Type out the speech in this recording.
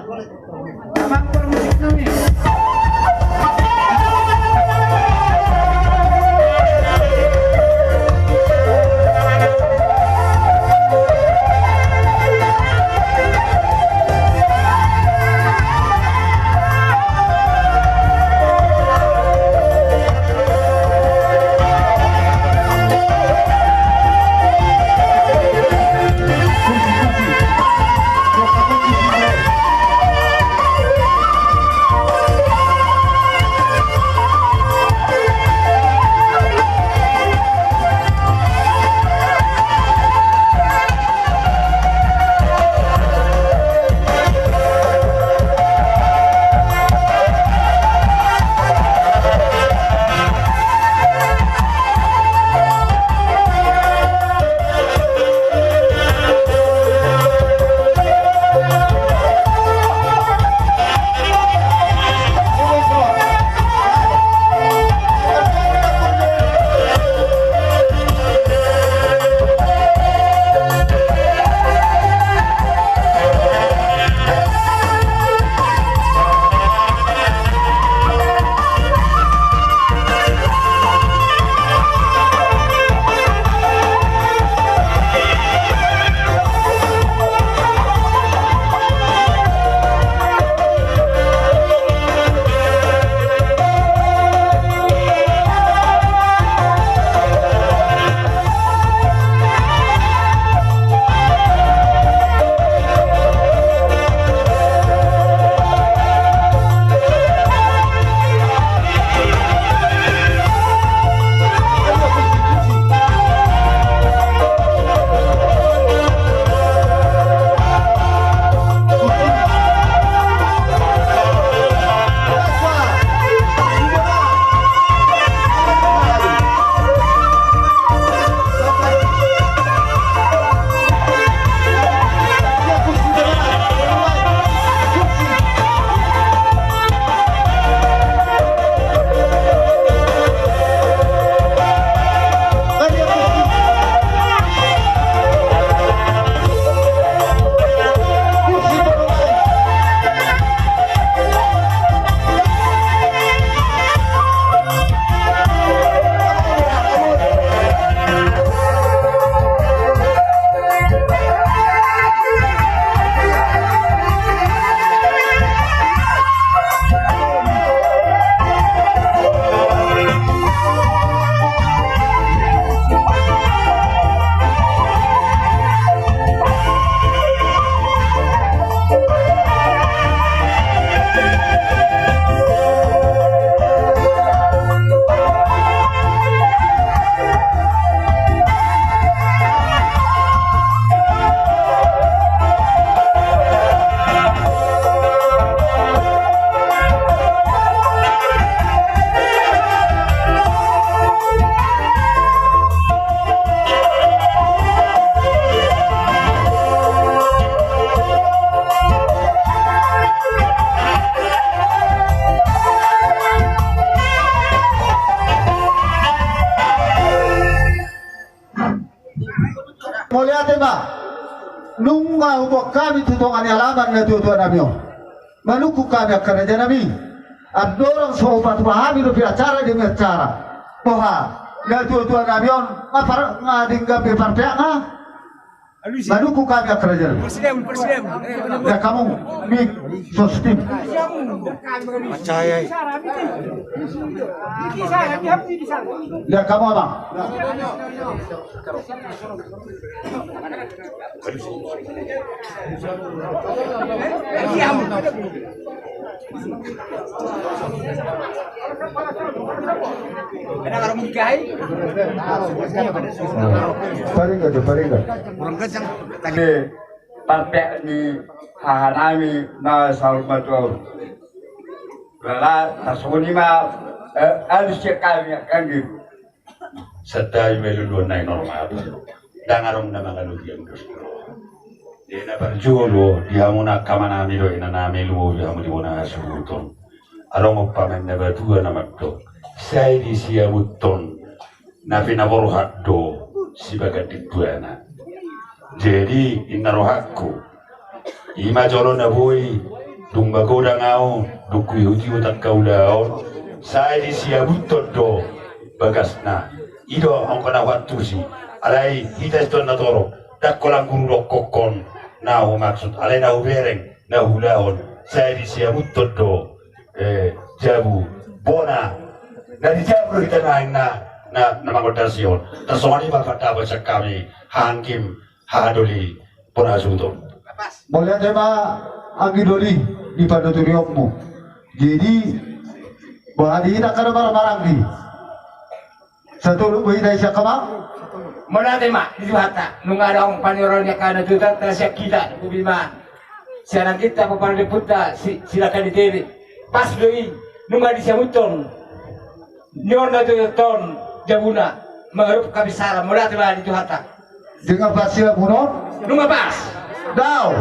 Makmur musik nami. Mulia tema nunga ubok kami tutongan alaman na tutuan nabi manuku kami kerja nabi adorong sobat pahami lu acara dengan cara poha na tutuan nabi ngapar ngadingga bepartea manuku kami kerja Presiden. ya kamu mi sostim Percaya. ya kamu abang paling Kurang kencang. Ni partai ni hahanami na salmatur. Bala tasuni ma harus kami kan gitu. Sedai melulu naik normal. Dangarong na mga lugian gusto. Di na berjulo dia muna kamana milo ina na melu dia muna suruton. Arong pamen na berdua na magdo. Saya di sia muton na pinaboruhat do si bagat dibuana. Jadi inarohakku ima jolo na boy Tumba ko da ngao, duku yuti utat kau daon. Saya di siabut todo bagasna. Ido angkona waktu si. Alai kita itu na toro. Dak kolang guru kokon. Nahu maksud alai nahu bereng, nahu daon. Saya di siabut todo jabu bona. Dari jabu kita na mangotasion. Tersoni bakata baca kami hangkim hadoli ponasuto. Boleh ada ma anggi doli di pada turiokmu. Jadi bahadi nak kena barang-barang di. Satu lu bahida isya kama. Mana tema di hata nunga dong panirolnya kana juta tasya kita kubima. Siaran kita papan deputa silakan diteri. Pas doi nunga di samuton. Nyona tu ton jabuna mengerup kabisara mula tema di hata. Dengan pasir punon. Nunga pas. Dau.